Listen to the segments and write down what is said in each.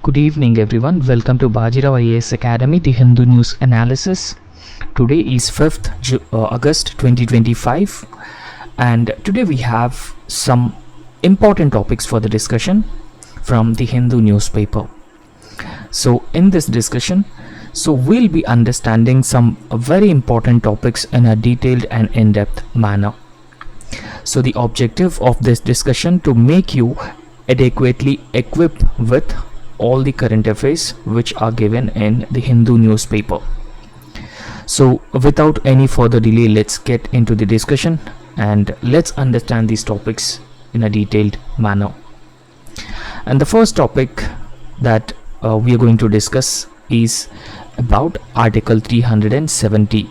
Good evening everyone, welcome to BAJIRAO IAS Academy, the Hindu News Analysis. Today is 5th August 2025 and today we have some important topics for the discussion from the Hindu newspaper. So in this discussion, we'll be understanding some very important topics in a detailed and in-depth manner. So the objective of this discussion to make you adequately equipped with all the current affairs which are given in the Hindu newspaper. So without any further delay, let's get into the discussion and let's understand these topics in a detailed manner. And the first topic that we are going to discuss is about Article 370.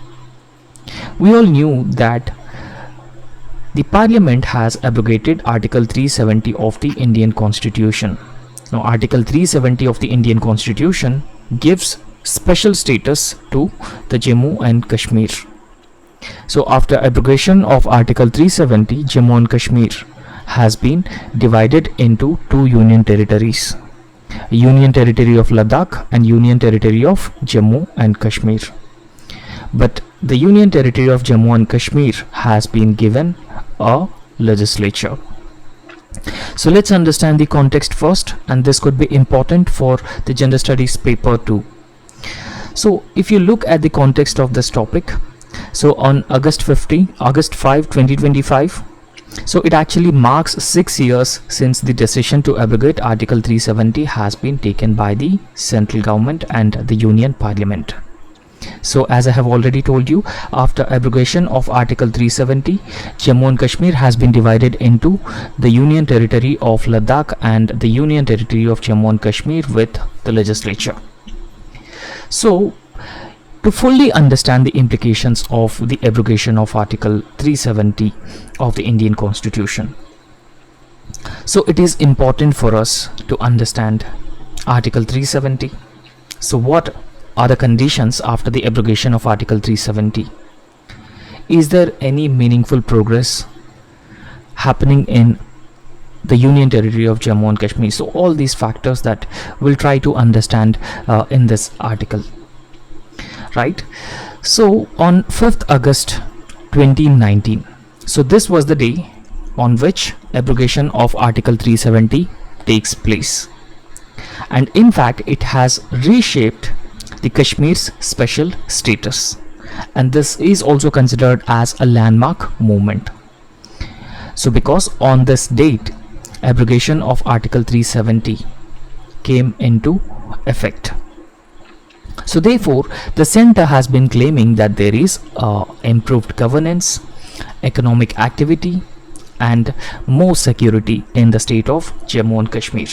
We all knew that the Parliament has abrogated Article 370 of the Indian Constitution. Now, Article 370 of the Indian Constitution gives special status to the Jammu and Kashmir. So, after abrogation of Article 370, Jammu and Kashmir has been divided into two union territories: Union Territory of Ladakh and Union Territory of Jammu and Kashmir. But the Union Territory of Jammu and Kashmir has been given a legislature. So let's understand the context first, and this could be important for the gender studies paper too. So if you look at the context of this topic, so on August 5, 2025, so it actually marks 6 years since the decision to abrogate Article 370 has been taken by the central government and the Union Parliament. So as I have already told you, after abrogation of Article 370, Jammu and Kashmir has been divided into the Union Territory of Ladakh and the Union Territory of Jammu and Kashmir with the legislature. So to fully understand the implications of the abrogation of Article 370 of the Indian Constitution, so it is important for us to understand Article 370. So what are the conditions after the abrogation of Article 370? Is there any meaningful progress happening in the Union Territory of Jammu and Kashmir? So all these factors that we'll try to understand in this article, right? So on 5th August 2019, so this was the day on which abrogation of Article 370 takes place, and in fact it has reshaped the Kashmir's special status, and this is also considered as a landmark moment. So because on this date abrogation of Article 370 came into effect, so therefore the centre has been claiming that there is improved governance, economic activity and more security in the state of Jammu and Kashmir.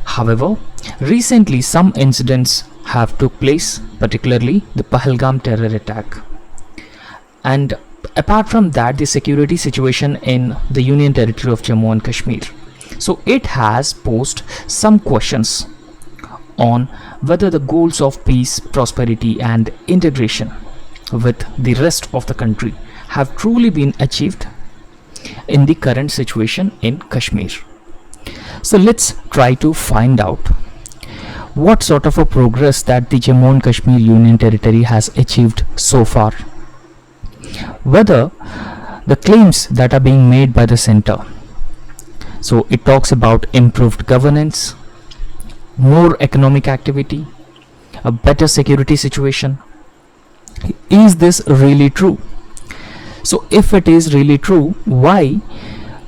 However, recently some incidents have took place, particularly the Pahalgam terror attack, and apart from that the security situation in the Union Territory of Jammu and Kashmir, so it has posed some questions on whether the goals of peace, prosperity and integration with the rest of the country have truly been achieved in the current situation in Kashmir. So let's try to find out what sort of a progress that the Jammu and Kashmir Union Territory has achieved so far, whether the claims that are being made by the centre, so it talks about improved governance, more economic activity, a better security situation. Is this really true? So if it is really true, why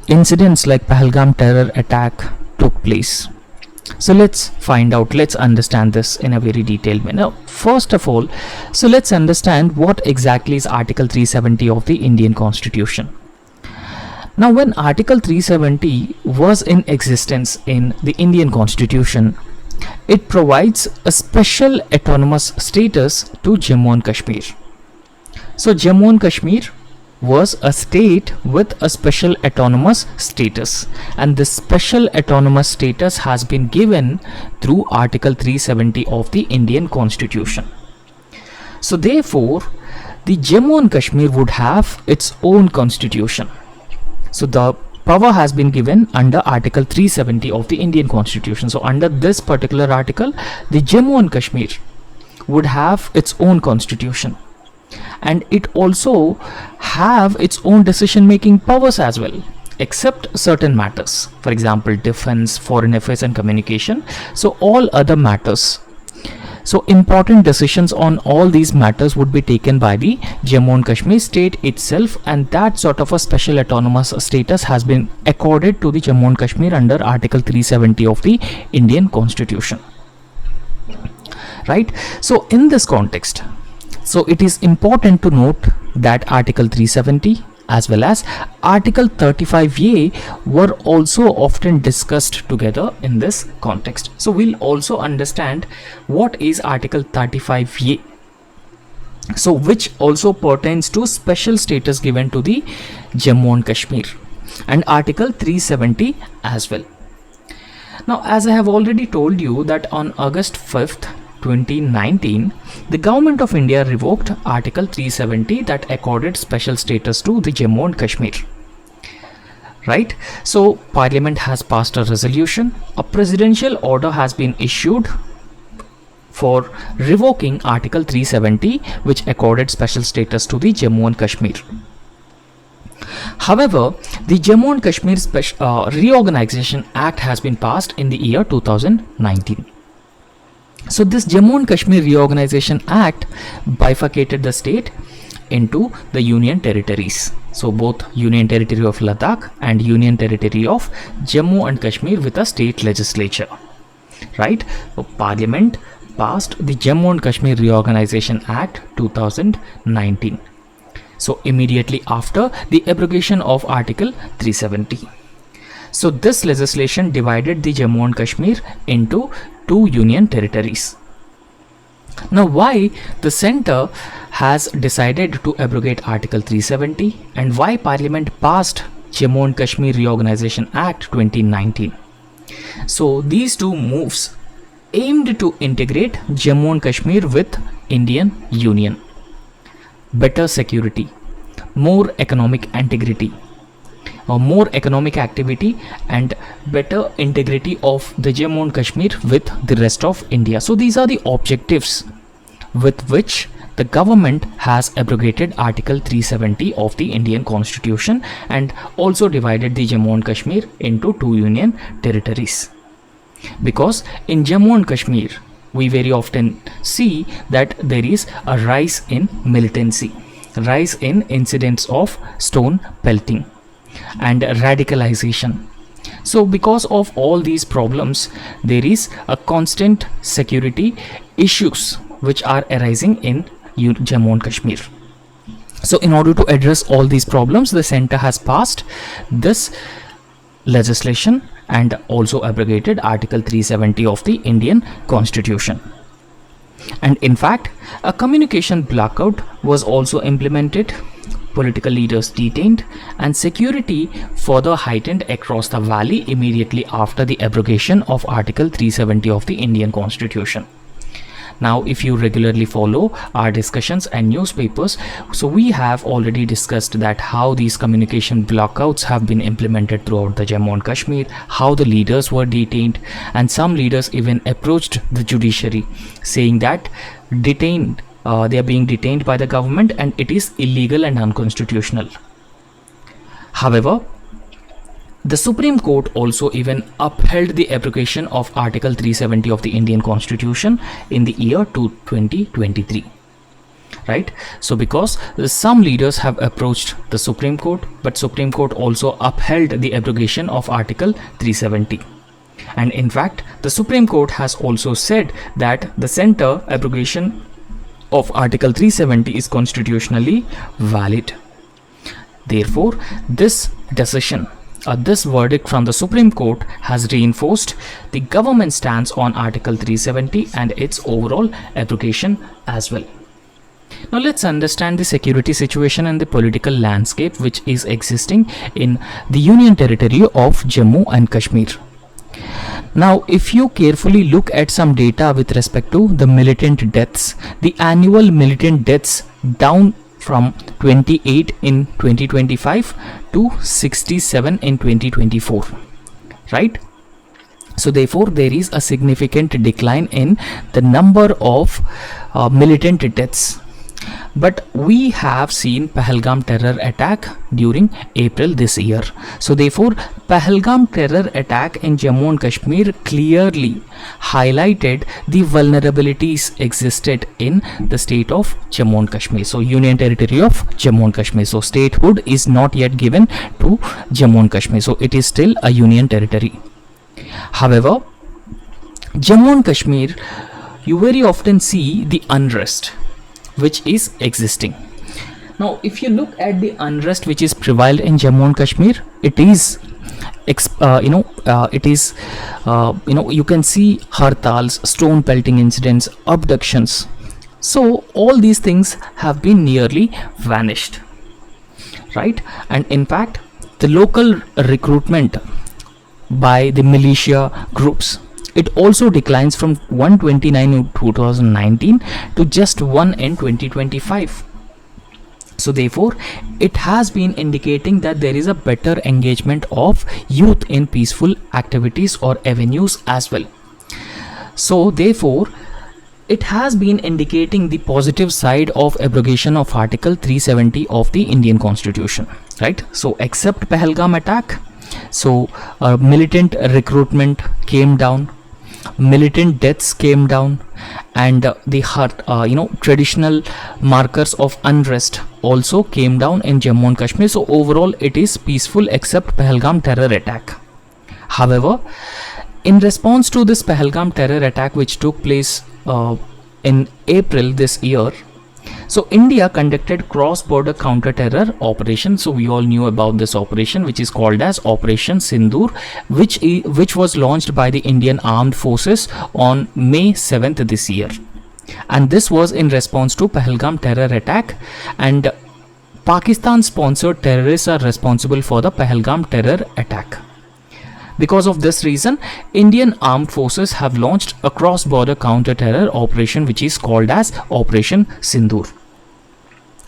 incidents like Pahalgam terror attack took place? So let's find out, let's understand this in a very detailed manner. First of all, so let's understand what exactly is Article 370 of the Indian Constitution. Now when Article 370 was in existence in the Indian Constitution, it provides a special autonomous status to Jammu and Kashmir. So Jammu and Kashmir was a state with a special autonomous status, and this special autonomous status has been given through Article 370 of the Indian Constitution. So therefore the Jammu and Kashmir would have its own constitution. So the power has been given under Article 370 of the Indian Constitution. So under this particular article, the Jammu and Kashmir would have its own constitution, and it also have its own decision making powers as well, except certain matters, for example defense, foreign affairs and communication. So all other matters, so important decisions on all these matters would be taken by the Jammu and Kashmir state itself, and that sort of a special autonomous status has been accorded to the Jammu and Kashmir under Article 370 of the Indian Constitution. Right? So in this context, so it is important to note that Article 370 as well as Article 35A were also often discussed together in this context. So we'll also understand what is Article 35A, so which also pertains to special status given to the Jammu and Kashmir, and Article 370 as well. Now, as I have already told you that on August 5th 2019, the Government of India revoked Article 370 that accorded special status to the Jammu and Kashmir. Right? So Parliament has passed a resolution. A presidential order has been issued for revoking Article 370, which accorded special status to the Jammu and Kashmir. However, the Jammu and Kashmir Reorganization Act has been passed in the year 2019. So this Jammu and Kashmir Reorganization Act bifurcated the state into the union territories. So both Union Territory of Ladakh and Union Territory of Jammu and Kashmir with a state legislature. Right? So Parliament passed the Jammu and Kashmir Reorganization Act 2019. So immediately after the abrogation of Article 370. So this legislation divided the Jammu and Kashmir into two union territories. Now, why the centre has decided to abrogate Article 370 and why Parliament passed Jammu and Kashmir Reorganization Act 2019? So these two moves aimed to integrate Jammu and Kashmir with Indian Union. Better security, more economic integrity, more economic activity, and better integrity of the Jammu and Kashmir with the rest of India. So these are the objectives with which the government has abrogated Article 370 of the Indian Constitution and also divided the Jammu and Kashmir into two union territories. Because in Jammu and Kashmir, we very often see that there is a rise in militancy, rise in incidents of stone pelting and radicalization. So because of all these problems, there is a constant security issues which are arising in Jammu and Kashmir. So in order to address all these problems, the centre has passed this legislation and also abrogated Article 370 of the Indian Constitution. And in fact, a communication blackout was also implemented, political leaders detained, and security further heightened across the valley immediately after the abrogation of Article 370 of the Indian Constitution. Now, if you regularly follow our discussions and newspapers, so we have already discussed that how these communication blockouts have been implemented throughout the Jammu and Kashmir, how the leaders were detained, and some leaders even approached the judiciary saying that they are being detained by the government and it is illegal and unconstitutional. However, the Supreme Court also even upheld the abrogation of Article 370 of the Indian Constitution in the year 2023. Right? So because some leaders have approached the Supreme Court, but Supreme Court also upheld the abrogation of Article 370. And in fact, the Supreme Court has also said that the centre abrogation of Article 370 is constitutionally valid. Therefore, this decision, this verdict from the Supreme Court has reinforced the government stance on Article 370 and its overall abrogation as well. Now let's understand the security situation and the political landscape which is existing in the Union Territory of Jammu and Kashmir. Now, if you carefully look at some data with respect to the militant deaths, the annual militant deaths down from 28 in 2025 to 67 in 2024, right? So therefore there is a significant decline in the number of militant deaths. But we have seen Pahalgam terror attack during April this year. So therefore Pahalgam terror attack in Jammu and Kashmir clearly highlighted the vulnerabilities existed in the state of Jammu and Kashmir. So Union Territory of Jammu and Kashmir. So statehood is not yet given to Jammu and Kashmir. So it is still a Union Territory. However, Jammu and Kashmir, you very often see the unrest which is existing. Now if you look at the unrest which is prevailed in Jammu and Kashmir, it is you can see hartals, stone pelting incidents, abductions. So all these things have been nearly vanished, right? And in fact the local recruitment by the militia groups, it also declines from 129 in 2019 to just 1 in 2025. So therefore it has been indicating that there is a better engagement of youth in peaceful activities or avenues as well. So therefore it has been indicating the positive side of abrogation of Article 370 of the Indian Constitution, right? So except Pahalgam attack, so militant recruitment came down, militant deaths came down, and the traditional markers of unrest also came down in Jammu and Kashmir. So overall it is peaceful except Pahalgam terror attack. However, in response to this Pahalgam terror attack which took place in April this year, so India conducted cross-border counter-terror operation. So we all knew about this operation, which is called as Operation Sindoor, which was launched by the Indian Armed Forces on May 7th this year. And this was in response to Pahalgam terror attack, and Pakistan-sponsored terrorists are responsible for the Pahalgam terror attack. Because of this reason, Indian Armed Forces have launched a cross-border counter-terror operation which is called as Operation Sindoor.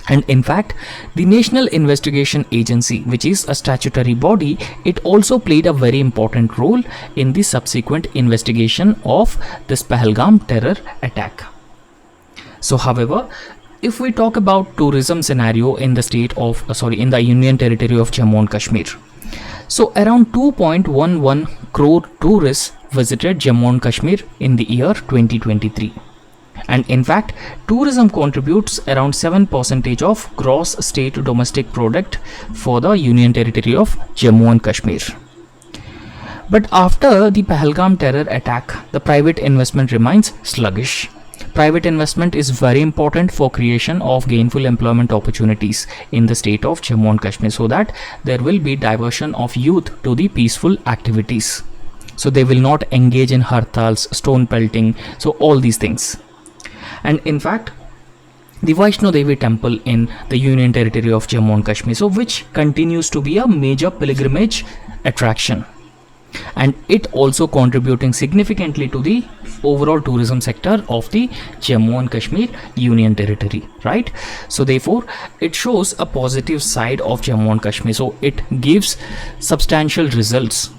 And in fact, the National Investigation Agency, which is a statutory body, it also played a very important role in the subsequent investigation of this Pahalgam terror attack. So however, if we talk about tourism scenario in the in the Union Territory of Jammu and Kashmir, so around 2.11 crore tourists visited Jammu and Kashmir in the year 2023. And in fact, tourism contributes around 7% of gross state domestic product for the Union Territory of Jammu and Kashmir. But after the Pahalgam terror attack, the private investment remains sluggish. Private investment is very important for creation of gainful employment opportunities in the state of Jammu and Kashmir, so that there will be diversion of youth to the peaceful activities. So they will not engage in hartals, stone pelting, so all these things. And in fact, the Vaishno Devi temple in the Union Territory of Jammu and Kashmir, so which continues to be a major pilgrimage attraction, and it also contributing significantly to the overall tourism sector of the Jammu and Kashmir Union Territory, right? So therefore it shows a positive side of Jammu and Kashmir. So it gives substantial results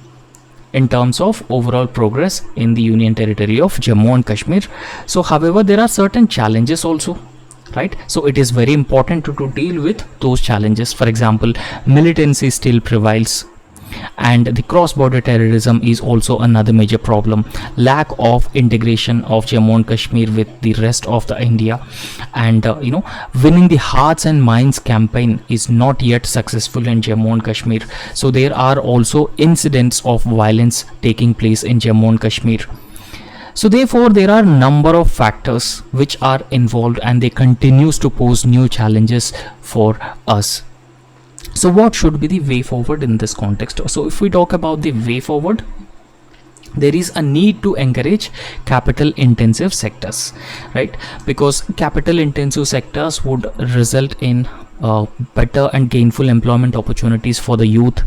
in terms of overall progress in the Union Territory of Jammu and Kashmir. So however, there are certain challenges also, right? So it is very important to deal with those challenges. For example, militancy still prevails, and the cross-border terrorism is also another major problem. Lack of integration of Jammu and Kashmir with the rest of the India, and winning the hearts and minds campaign is not yet successful in Jammu and Kashmir. So there are also incidents of violence taking place in Jammu and Kashmir. So therefore there are number of factors which are involved, and they continues to pose new challenges for us. So what should be the way forward in this context? So if we talk about the way forward, there is a need to encourage capital intensive sectors, right? Because capital intensive sectors would result in better and gainful employment opportunities for the youth,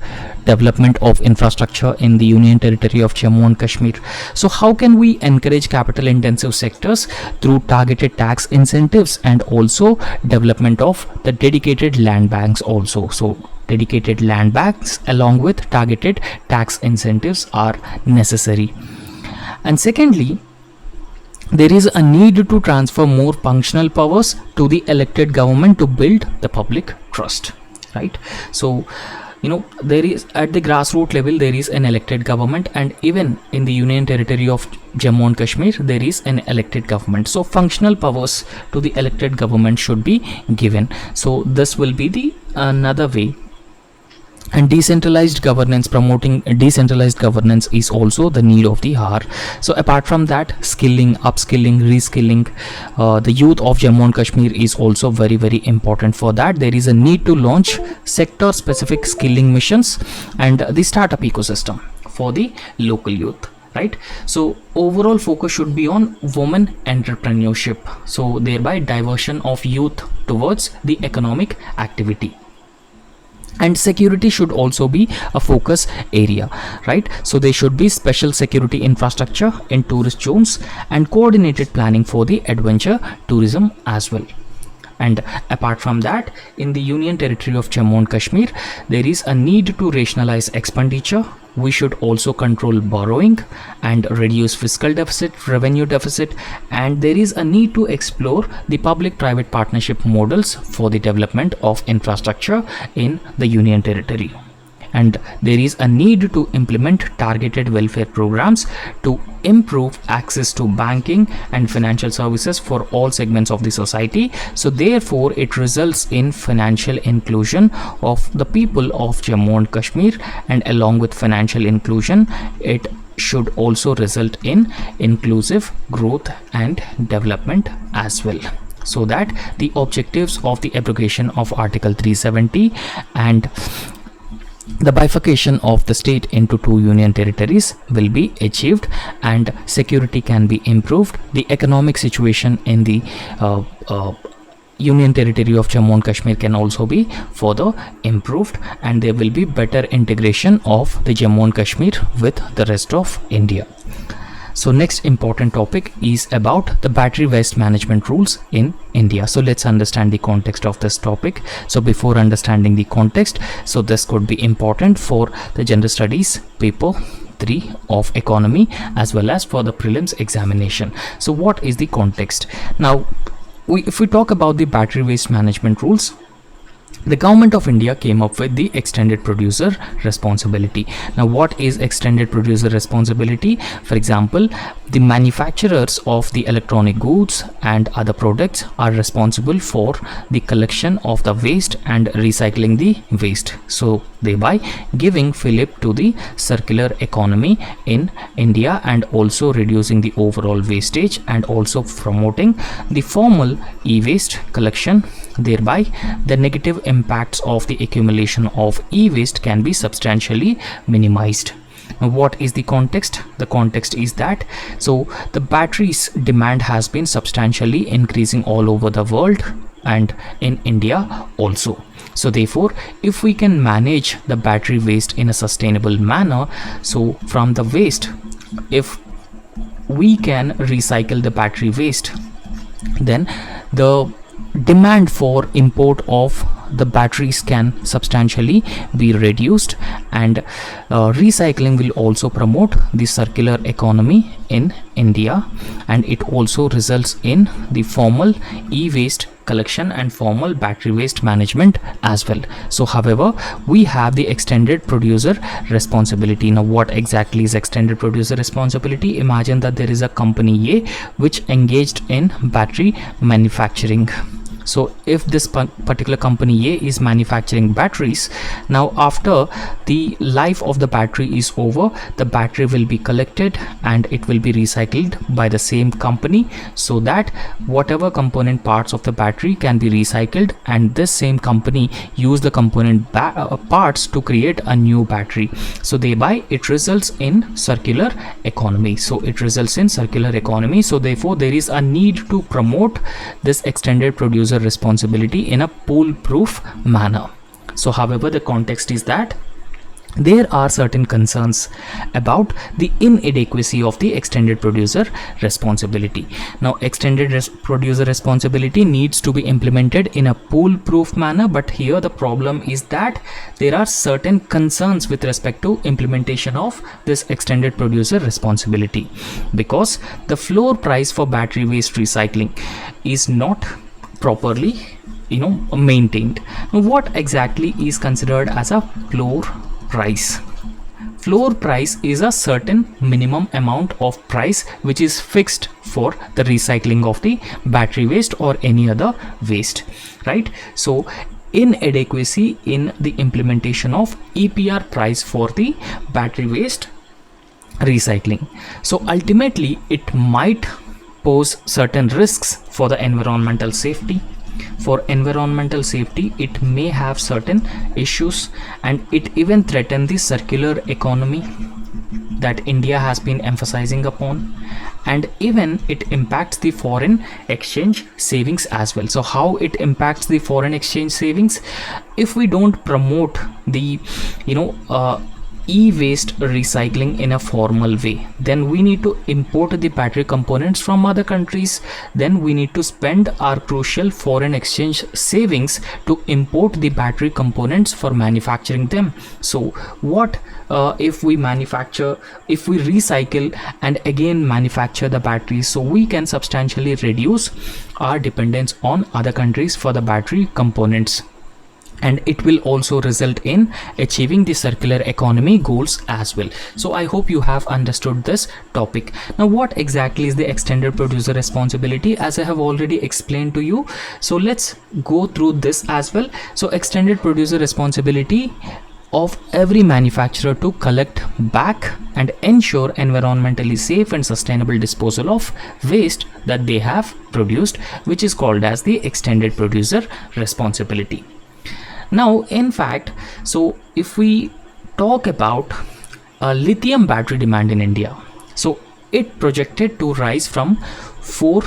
development of infrastructure in the Union Territory of Jammu and Kashmir. So how can we encourage capital intensive sectors? Through targeted tax incentives and also development of the dedicated land banks also. So dedicated land banks along with targeted tax incentives are necessary. And secondly, there is a need to transfer more functional powers to the elected government to build the public trust, right? So there is, at the grassroots level, there is an elected government, and even in the Union Territory of Jammu and Kashmir there is an elected government. So functional powers to the elected government should be given. So this will be the another way. And decentralized governance, promoting decentralized governance is also the need of the hour. So apart from that, skilling, upskilling, reskilling the youth of Jammu and Kashmir is also very, very important. For that, there is a need to launch sector specific skilling missions and the startup ecosystem for the local youth, right? So overall focus should be on women entrepreneurship, so thereby diversion of youth towards the economic activity. And security should also be a focus area, right? So there should be special security infrastructure in tourist zones and coordinated planning for the adventure tourism as well. And apart from that, in the Union Territory of Jammu and Kashmir, there is a need to rationalize expenditure. We should also control borrowing and reduce fiscal deficit, revenue deficit, and there is a need to explore the public-private partnership models for the development of infrastructure in the Union Territory. And there is a need to implement targeted welfare programs to improve access to banking and financial services for all segments of the society. So therefore it results in financial inclusion of the people of Jammu and Kashmir, and along with financial inclusion, it should also result in inclusive growth and development as well. So that the objectives of the abrogation of Article 370 and the bifurcation of the state into two union territories will be achieved, and security can be improved. The economic situation in the Union Territory of Jammu and Kashmir can also be further improved, and there will be better integration of the Jammu and Kashmir with the rest of India. So next important topic is about the battery waste management rules in India. So let's understand the context of this topic. So before understanding the context, so this could be important for the general studies paper 3 of economy as well as for the prelims examination. So what is the context? Now if we talk about the battery waste management rules, the government of India came up with the extended producer responsibility. Now what is extended producer responsibility? For example, the manufacturers of the electronic goods and other products are responsible for the collection of the waste and recycling the waste, so thereby giving fillip to the circular economy in India and also reducing the overall wastage and also promoting the formal e-waste collection. Thereby the negative impacts of the accumulation of e-waste can be substantially minimized. Now, what is the context? The context is that so the batteries demand has been substantially increasing all over the world and in India also. So therefore, if we can manage the battery waste in a sustainable manner, so from the waste, if we can recycle the battery waste, then the demand for import of the batteries can substantially be reduced, and recycling will also promote the circular economy in India, and it also results in the formal e-waste collection and formal battery waste management as well. So however, we have the extended producer responsibility. Now what exactly is extended producer responsibility? Imagine that there is a company A which engaged in battery manufacturing. So if this particular company A is manufacturing batteries, now after the life of the battery is over, the battery will be collected and it will be recycled by the same company, so that whatever component parts of the battery can be recycled, and this same company use the component parts to create a new battery. So thereby it results in circular economy. So therefore there is a need to promote this extended producer producer responsibility in a foolproof manner. So however, the context is that there are certain concerns about the inadequacy of the extended producer responsibility. Now, extended producer responsibility needs to be implemented in a foolproof manner, but here the problem is that there are certain concerns with respect to implementation of this extended producer responsibility, because the floor price for battery waste recycling is not properly maintained. Now, what exactly is considered as a floor price? Floor price is a certain minimum amount of price which is fixed for the recycling of the battery waste or any other waste, right? So inadequacy in the implementation of EPR price for the battery waste recycling. So ultimately it might pose certain risks for the environmental safety. For environmental safety, it may have certain issues, and it even threatens the circular economy that India has been emphasizing upon, and even it impacts the foreign exchange savings as well. So how it impacts the foreign exchange savings? If we don't promote the e-waste recycling in a formal way, then we need to import the battery components from other countries. Then we need to spend our crucial foreign exchange savings to import the battery components for manufacturing them. So what if we recycle and again manufacture the batteries? So we can substantially reduce our dependence on other countries for the battery components, and it will also result in achieving the circular economy goals as well. So I hope you have understood this topic. Now, what exactly is the extended producer responsibility? As I have already explained to you, so let's go through this as well. So extended producer responsibility of every manufacturer to collect back and ensure environmentally safe and sustainable disposal of waste that they have produced, which is called as the extended producer responsibility. Now, in fact, so if we talk about lithium battery demand in India, so it projected to rise from 4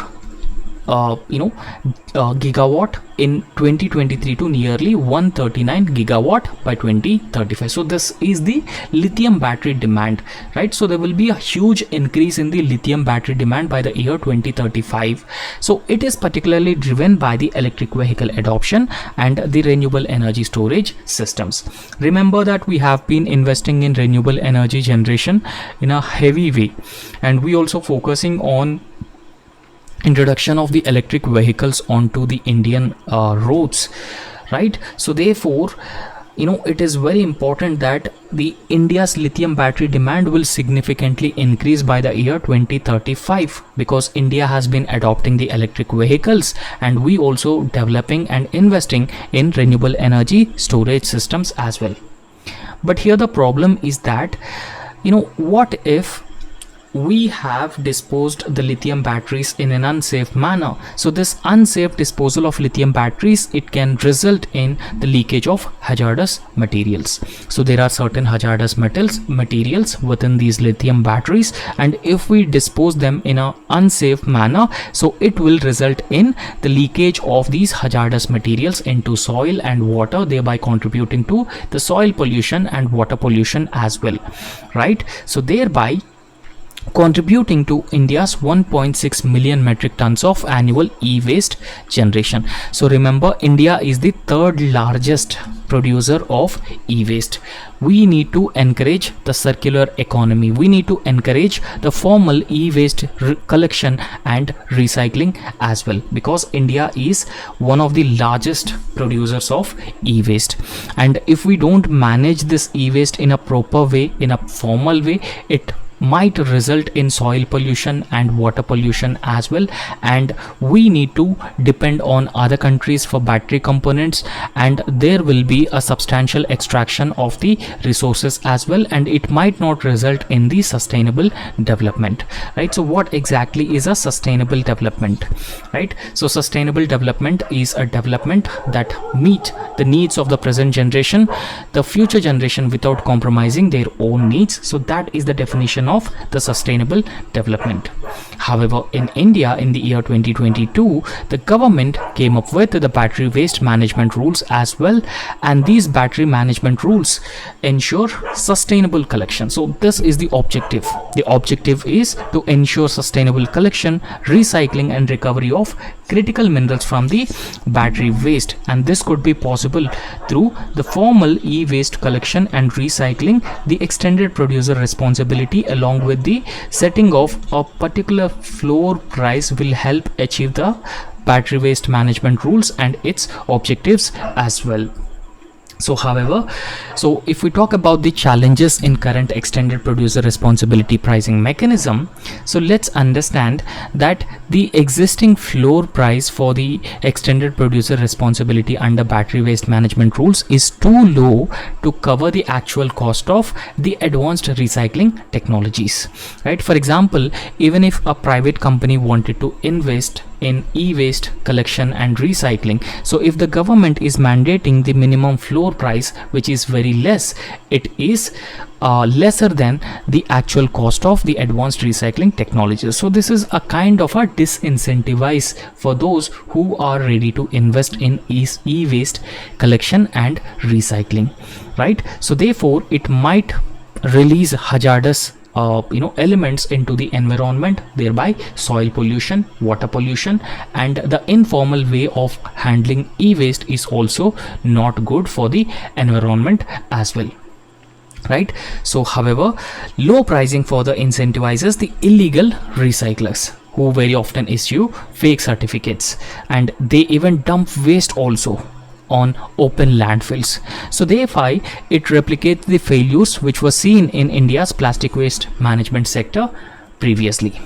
gigawatt in 2023 to nearly 139 gigawatt by 2035. So this is the lithium battery demand, right? So there will be a huge increase in the lithium battery demand by the year 2035. So it is particularly driven by the electric vehicle adoption and the renewable energy storage systems. Remember that we have been investing in renewable energy generation in a heavy way, and we also focusing on introduction of the electric vehicles onto the Indian roads, right? So therefore, it is very important that the India's lithium battery demand will significantly increase by the year 2035, because India has been adopting the electric vehicles, and we also developing and investing in renewable energy storage systems as well. But here the problem is that, what if we have disposed the lithium batteries in an unsafe manner? So this unsafe disposal of lithium batteries, it can result in the leakage of hazardous materials. So there are certain hazardous materials within these lithium batteries, and if we dispose them in an unsafe manner, so it will result in the leakage of these hazardous materials into soil and water, thereby contributing to the soil pollution and water pollution as well, right? So thereby contributing to India's 1.6 million metric tons of annual e-waste generation. So remember, India is the third largest producer of e-waste. We need to encourage the circular economy. We need to encourage the formal e-waste collection and recycling as well, because India is one of the largest producers of e-waste. And if we don't manage this e-waste in a proper way, in a formal way, it might result in soil pollution and water pollution as well, and we need to depend on other countries for battery components, and there will be a substantial extraction of the resources as well, and it might not result in the sustainable development, right? So what exactly is a sustainable development, right? So sustainable development is a development that meet the needs of the present generation, the future generation, without compromising their own needs. So that is the definition of the sustainable development. However, in India in the year 2022, the government came up with the battery waste management rules as well, and these battery management rules ensure sustainable collection. So this is the objective. The objective is to ensure sustainable collection, recycling and recovery of critical minerals from the battery waste, and this could be possible through the formal e-waste collection and recycling, the extended producer responsibility along with the setting of a particular floor price will help achieve the battery waste management rules and its objectives as well. So if we talk about the challenges in current extended producer responsibility pricing mechanism, so let's understand that the existing floor price for the extended producer responsibility under battery waste management rules is too low to cover the actual cost of the advanced recycling technologies, right? For example, even if a private company wanted to invest in e-waste collection and recycling, so if the government is mandating the minimum floor price, which is very less, it is lesser than the actual cost of the advanced recycling technologies. So this is a kind of a disincentivize for those who are ready to invest in e-waste collection and recycling, right? So therefore it might release hazardous elements into the environment, thereby soil pollution, water pollution, and the informal way of handling e-waste is also not good for the environment as well, right? So however, low pricing further incentivizes the illegal recyclers who very often issue fake certificates, and they even dump waste also on open landfills. So therefore it replicates the failures which were seen in India's plastic waste management sector previously,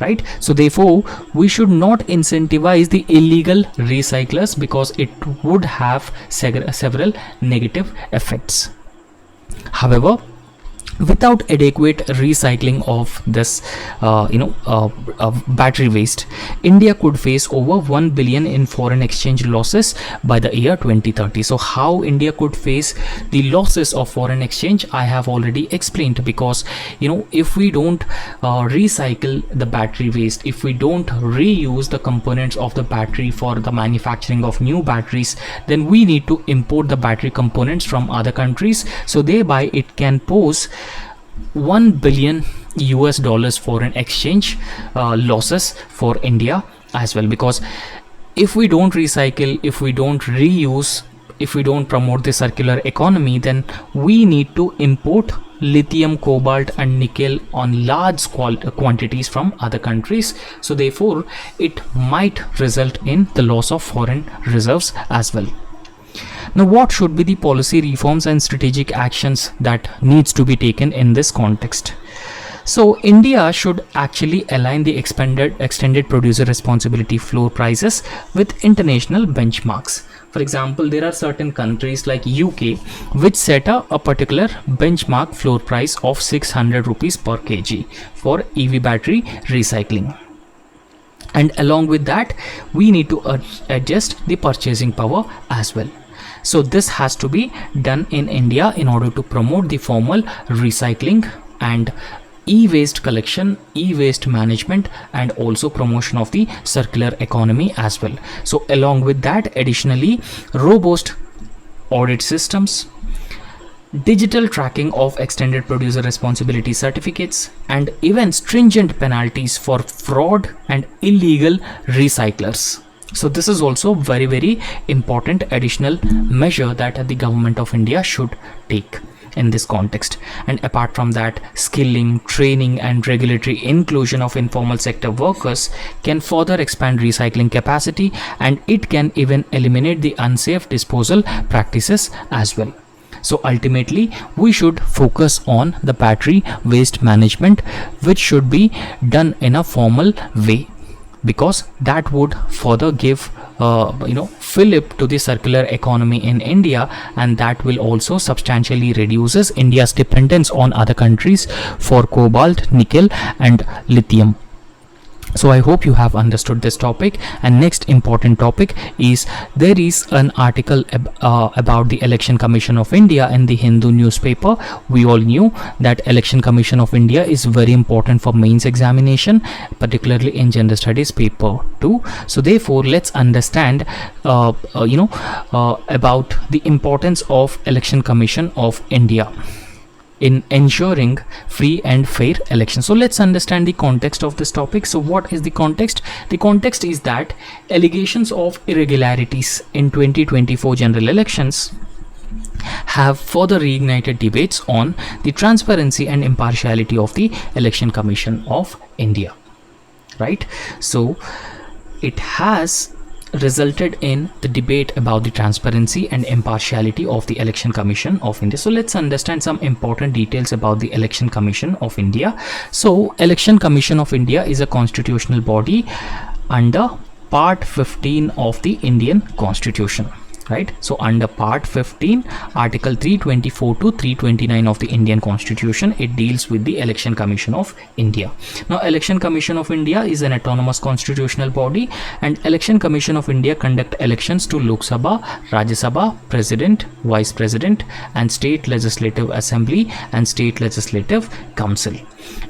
right? So therefore we should not incentivize the illegal recyclers because it would have several negative effects. However, without adequate recycling of this battery waste, India could face over 1 billion in foreign exchange losses by the year 2030. So how India could face the losses of foreign exchange, I have already explained, because if we don't recycle the battery waste, if we don't reuse the components of the battery for the manufacturing of new batteries, then we need to import the battery components from other countries. So thereby it can pose $1 billion foreign exchange losses for India as well, because if we don't recycle, if we don't reuse, if we don't promote the circular economy, then we need to import lithium, cobalt and nickel on large quantities from other countries. So therefore it might result in the loss of foreign reserves as well. Now, what should be the policy reforms and strategic actions that needs to be taken in this context? So India should actually align the extended producer responsibility floor prices with international benchmarks. For example, there are certain countries like UK which set a particular benchmark floor price of 600 rupees per kg for EV battery recycling. And along with that, we need to adjust the purchasing power as well. So this has to be done in India in order to promote the formal recycling and e-waste collection, e-waste management, and also promotion of the circular economy as well. So along with that, additionally, robust audit systems, digital tracking of extended producer responsibility certificates, and even stringent penalties for fraud and illegal recyclers. So this is also very important additional measure that the government of India should take in this context. And apart from that, skilling, training and regulatory inclusion of informal sector workers can further expand recycling capacity, and it can even eliminate the unsafe disposal practices as well. So ultimately we should focus on the battery waste management, which should be done in a formal way, because that would further give fillip to the circular economy in India, and that will also substantially reduces India's dependence on other countries for cobalt, nickel and lithium. So I hope you have understood this topic. And next important topic is, there is an article about the Election Commission of India in the Hindu newspaper. We all knew that Election Commission of India is very important for mains examination, particularly in General Studies paper 2. So therefore, let's understand about the importance of Election Commission of India in ensuring free and fair elections. So let's understand the context of this topic. So what is the context? The context is that allegations of irregularities in 2024 general elections have further reignited debates on the transparency and impartiality of the Election Commission of India, right? So it has resulted in the debate about the transparency and impartiality of the Election Commission of India. So let's understand some important details about the Election Commission of India. So Election Commission of India is a constitutional body under Part 15 of the Indian Constitution, right? So under Part 15, Article 324 to 329 of the Indian Constitution, it deals with the Election Commission of India. Now Election Commission of India is an autonomous constitutional body, and Election Commission of India conduct elections to Lok Sabha, Rajya Sabha, President, Vice President, and State Legislative Assembly and State Legislative Council.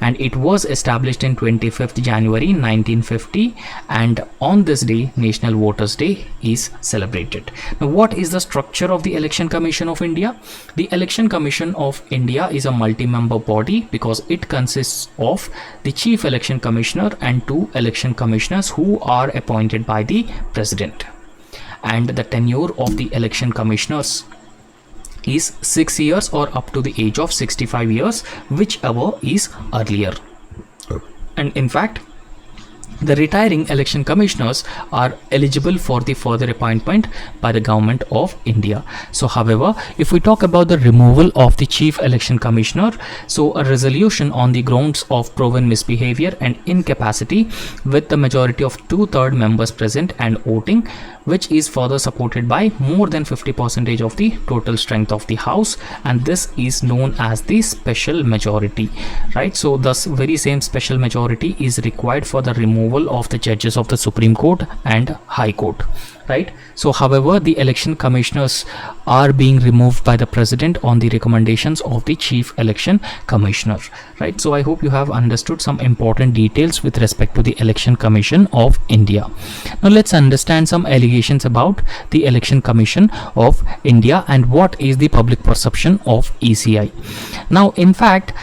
And it was established in 25th January 1950, and on this day National Voters Day is celebrated. Now what is the structure of the Election Commission of India? The Election Commission of India is a multi-member body because it consists of the Chief Election Commissioner and 2 election commissioners who are appointed by the President. And the tenure of the election commissioners is 6 years or up to the age of 65 years, whichever is earlier. And in fact, the retiring election commissioners are eligible for the further appointment by the government of India. So however, if we talk about the removal of the chief election commissioner, so a resolution on the grounds of proven misbehavior and incapacity with the majority of 2/3 members present and voting, which is further supported by more than 50% of the total strength of the house, and this is known as the special majority, right? So thus very same special majority is required for the removal of the judges of the Supreme Court and High Court, right? So however, the election commissioners are being removed by the president on the recommendations of the chief election commissioner, right? So I hope you have understood some important details with respect to the Election Commission of India. Now let's understand some allegations about the Election Commission of India and what is the public perception of ECI. Now in fact,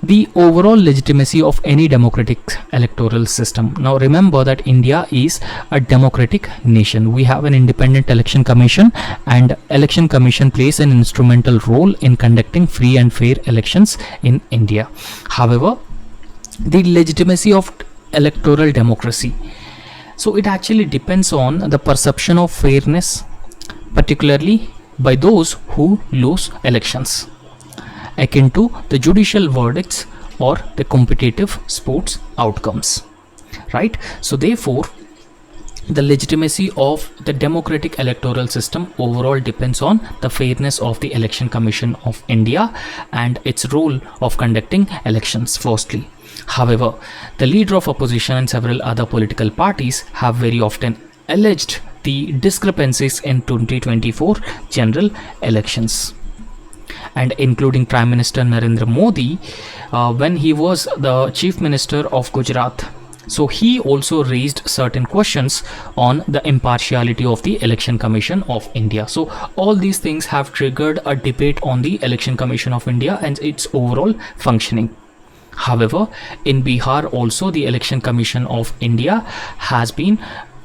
the overall legitimacy of any democratic electoral system. Now remember that India is a democratic nation. We have an independent election commission, and election commission plays an instrumental role in conducting free and fair elections in India. However, the legitimacy of electoral democracy, so it actually depends on the perception of fairness, particularly by those who lose elections, akin to the judicial verdicts or the competitive sports outcomes, right? So therefore, the legitimacy of the democratic electoral system overall depends on the fairness of the Election Commission of India and its role of conducting elections firstly. However, the leader of opposition and several other political parties have very often alleged the discrepancies in 2024 general elections, and including Prime Minister Narendra Modi when he was the Chief Minister of Gujarat. So he also raised certain questions on the impartiality of the Election Commission of India. So all these things have triggered a debate on the Election Commission of India and its overall functioning. However, in Bihar also, the Election Commission of India has been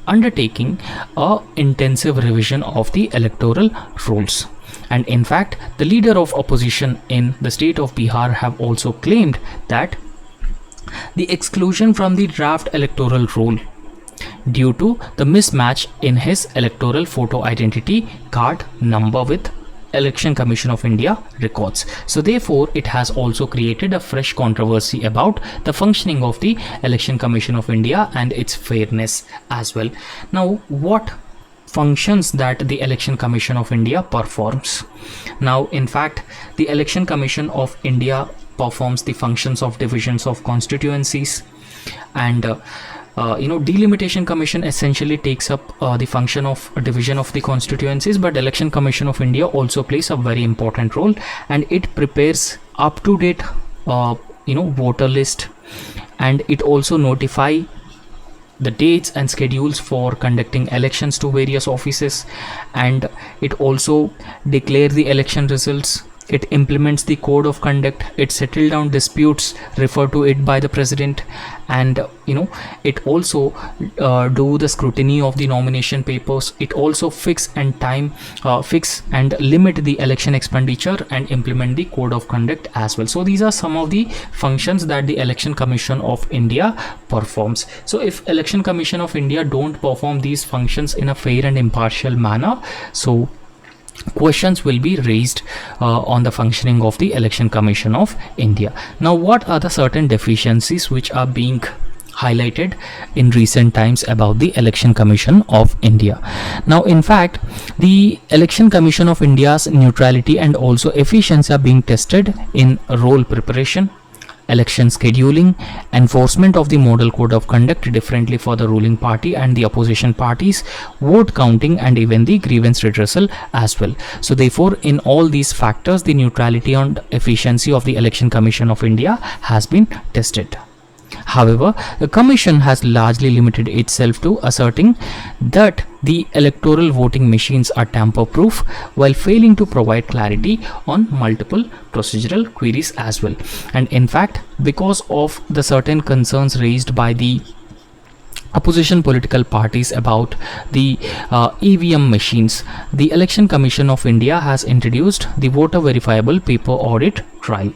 undertaking a intensive revision of the electoral rules. And in fact, the leader of opposition in the state of Bihar have also claimed that the exclusion from the draft electoral roll due to the mismatch in his electoral photo identity card number with Election Commission of India records. So therefore, it has also created a fresh controversy about the functioning of the Election Commission of India and its fairness as well. Now, what functions that the Election Commission of India performs? Now in fact, the Election Commission of India performs the functions of divisions of constituencies, and Delimitation commission essentially takes up the function of a division of the constituencies, but election commission of India also plays a very important role, and it prepares up to date voter list, and it also notify the dates and schedules for conducting elections to various offices, and it also declare the election results. It implements the code of conduct, it settle down disputes referred to it by the president, and it also do the scrutiny of the nomination papers. It also fix and limit the election expenditure and implement the code of conduct as well. So these are some of the functions that the Election Commission of India performs. So if Election Commission of India don't perform these functions in a fair and impartial manner, so questions will be raised on the functioning of the Election Commission of India. Now, what are the certain deficiencies which are being highlighted in recent times about the Election Commission of India? Now, in fact, the Election Commission of India's neutrality and also efficiency are being tested in role preparation, election scheduling, enforcement of the model code of conduct differently for the ruling party and the opposition parties, vote counting, and even the grievance redressal as well. So therefore, in all these factors, the neutrality and efficiency of the Election Commission of India has been tested. However, the Commission has largely limited itself to asserting that the electoral voting machines are tamper-proof, while failing to provide clarity on multiple procedural queries as well. And in fact, because of the certain concerns raised by the opposition political parties about the EVM machines, the Election Commission of India has introduced the voter verifiable paper audit trial.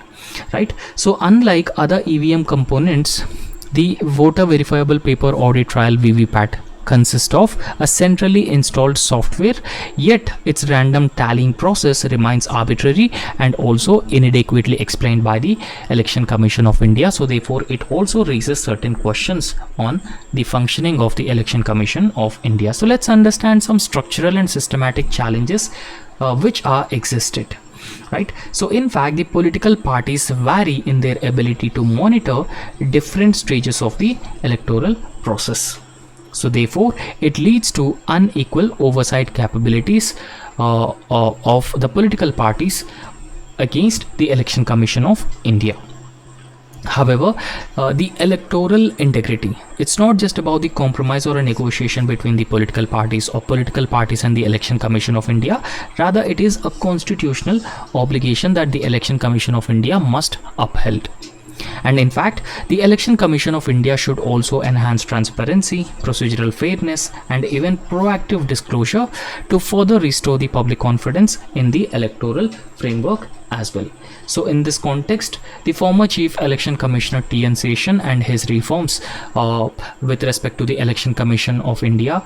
Right. So unlike other EVM components, the voter verifiable paper audit trial VVPAT consists of a centrally installed software, yet its random tallying process remains arbitrary and also inadequately explained by the Election Commission of India. So therefore, it also raises certain questions on the functioning of the Election Commission of India. So let's understand some structural and systematic challenges which are existed. Right. So in fact, the political parties vary in their ability to monitor different stages of the electoral process. So therefore, it leads to unequal oversight capabilities of the political parties against the Election Commission of India. However, the electoral integrity, it's not just about the compromise or a negotiation between the political parties or political parties and the Election Commission of India. Rather, it is a constitutional obligation that the Election Commission of India must uphold. And in fact, the Election Commission of India should also enhance transparency, procedural fairness, and even proactive disclosure to further restore the public confidence in the electoral framework as well. So in this context, the former Chief Election Commissioner T.N. Seshan and his reforms with respect to the Election Commission of India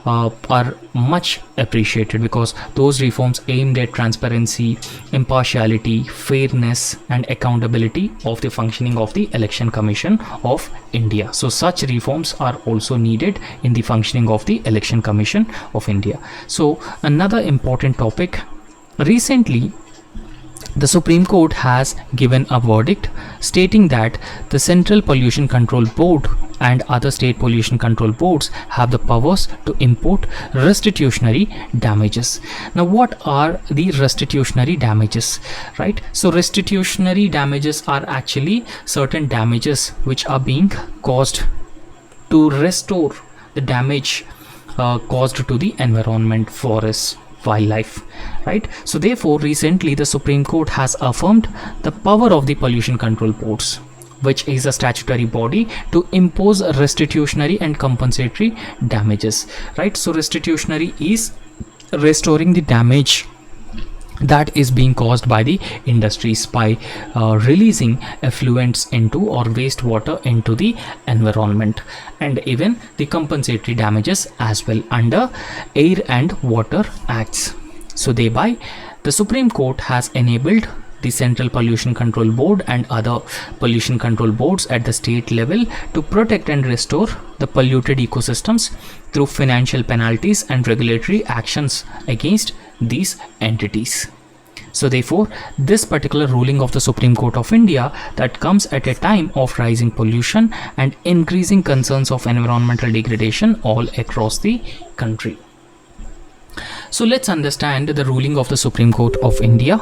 are much appreciated, because those reforms aimed at transparency, impartiality, fairness, and accountability of the functioning of the Election Commission of India. So such reforms are also needed in the functioning of the Election Commission of India. So another important topic, recently the Supreme Court has given a verdict stating that the Central Pollution Control Board and other state pollution control boards have the powers to import restitutionary damages. Now, what are the restitutionary damages? Right? So restitutionary damages are actually certain damages which are being caused to restore the damage caused to the environment, forests, wildlife. Right? So therefore, recently the Supreme Court has affirmed the power of the pollution control boards, which is a statutory body, to impose restitutionary and compensatory damages. Right? So restitutionary is restoring the damage that is being caused by the industries by releasing effluents into or wastewater into the environment, and even the compensatory damages as well under Air and Water Acts. So thereby, the Supreme Court has enabled the Central Pollution Control Board and other pollution control boards at the state level to protect and restore the polluted ecosystems through financial penalties and regulatory actions against these entities. So therefore, this particular ruling of the Supreme Court of India that comes at a time of rising pollution and increasing concerns of environmental degradation all across the country. So let's understand the ruling of the Supreme Court of India.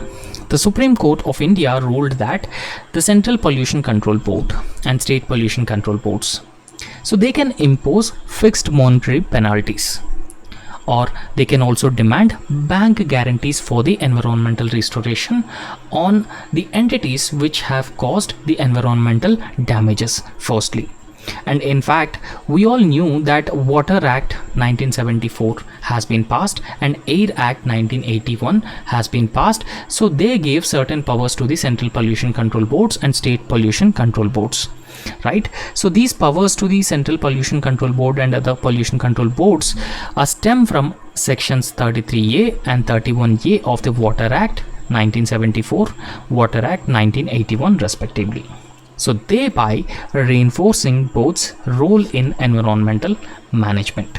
The Supreme Court of India ruled that the Central Pollution Control Board and State Pollution Control Boards, so they can impose fixed monetary penalties, or they can also demand bank guarantees for the environmental restoration on the entities which have caused the environmental damages firstly. And in fact, we all knew that Water Act 1974 has been passed and Air Act 1981 has been passed. So they gave certain powers to the Central Pollution Control Boards and State Pollution Control Boards. Right, so these powers to the Central Pollution Control Board and other pollution control boards stem from sections 33A and 31A of the Water Act 1974, Water Act 1981 respectively. So thereby reinforcing both's role in environmental management.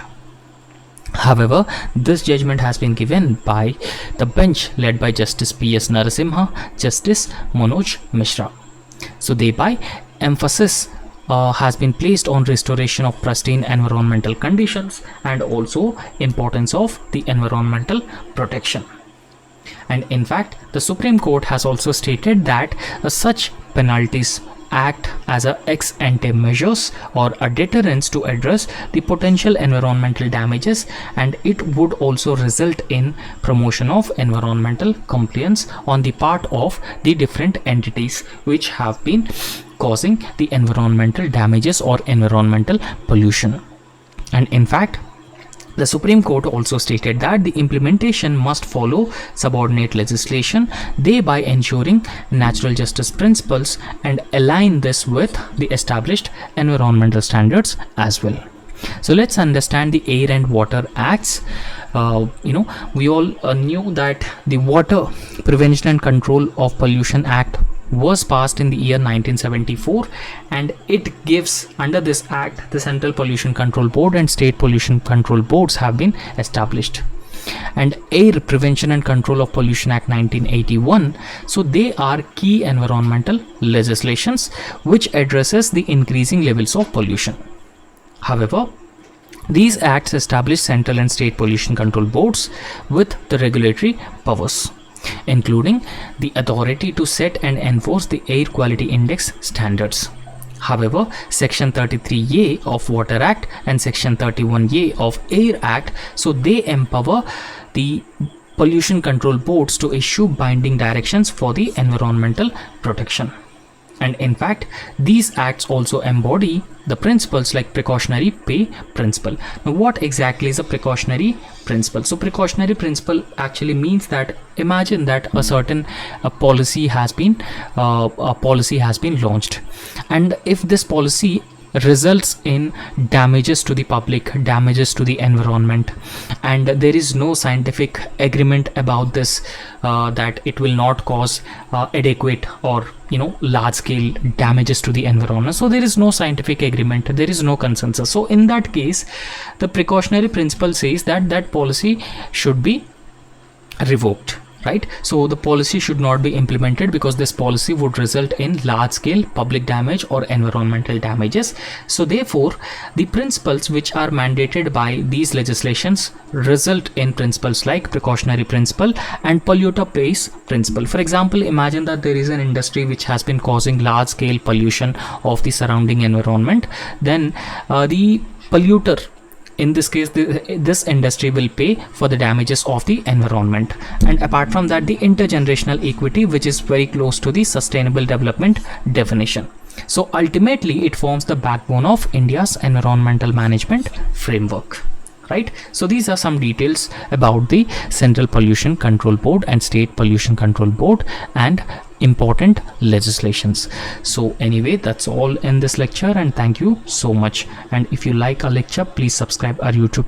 However, this judgment has been given by the bench led by Justice P.S. Narasimha, Justice Manoj Mishra. So thereby emphasis has been placed on restoration of pristine environmental conditions and also importance of the environmental protection. And in fact, the Supreme Court has also stated that such penalties act as a ex ante measures or a deterrence to address the potential environmental damages, and it would also result in promotion of environmental compliance on the part of the different entities which have been causing the environmental damages or environmental pollution. And in fact, the Supreme Court also stated that the implementation must follow subordinate legislation, thereby ensuring natural justice principles and align this with the established environmental standards as well. So let's understand the Air and Water Acts. We all knew that the Water Prevention and Control of Pollution Act was passed in the year 1974, and it gives, under this act, the Central Pollution Control Board and State Pollution Control Boards have been established. And Air Prevention and Control of Pollution Act 1981, so they are key environmental legislations which addresses the increasing levels of pollution. However, these acts establish central and state pollution control boards with the regulatory powers, including the authority to set and enforce the air quality index standards. However, section 33A of Water Act and section 31A of Air Act, so they empower the pollution control boards to issue binding directions for the environmental protection. And in fact, these acts also embody the principles like precautionary pay principle. Now, what exactly is a precautionary principle? So precautionary principle actually means that, imagine that a certain policy has been launched, and if this policy results in damages to the public, damages to the environment, and there is no scientific agreement about this, that it will not cause adequate or large scale damages to the environment. So there is no scientific agreement, there is no consensus. So in that case, the precautionary principle says that that policy should be revoked, right? So the policy should not be implemented because this policy would result in large scale public damage or environmental damages. So therefore, the principles which are mandated by these legislations result in principles like precautionary principle and polluter pays principle. For example, imagine that there is an industry which has been causing large scale pollution of the surrounding environment. Then the polluter, in this case, this industry will pay for the damages of the environment. And apart from that, the intergenerational equity, which is very close to the sustainable development definition. So ultimately, it forms the backbone of India's environmental management framework, right? So these are some details about the Central Pollution Control Board and State Pollution Control Board and important legislations. So anyway, that's all in this lecture, and thank you so much. And if you like our lecture, please subscribe our YouTube channel.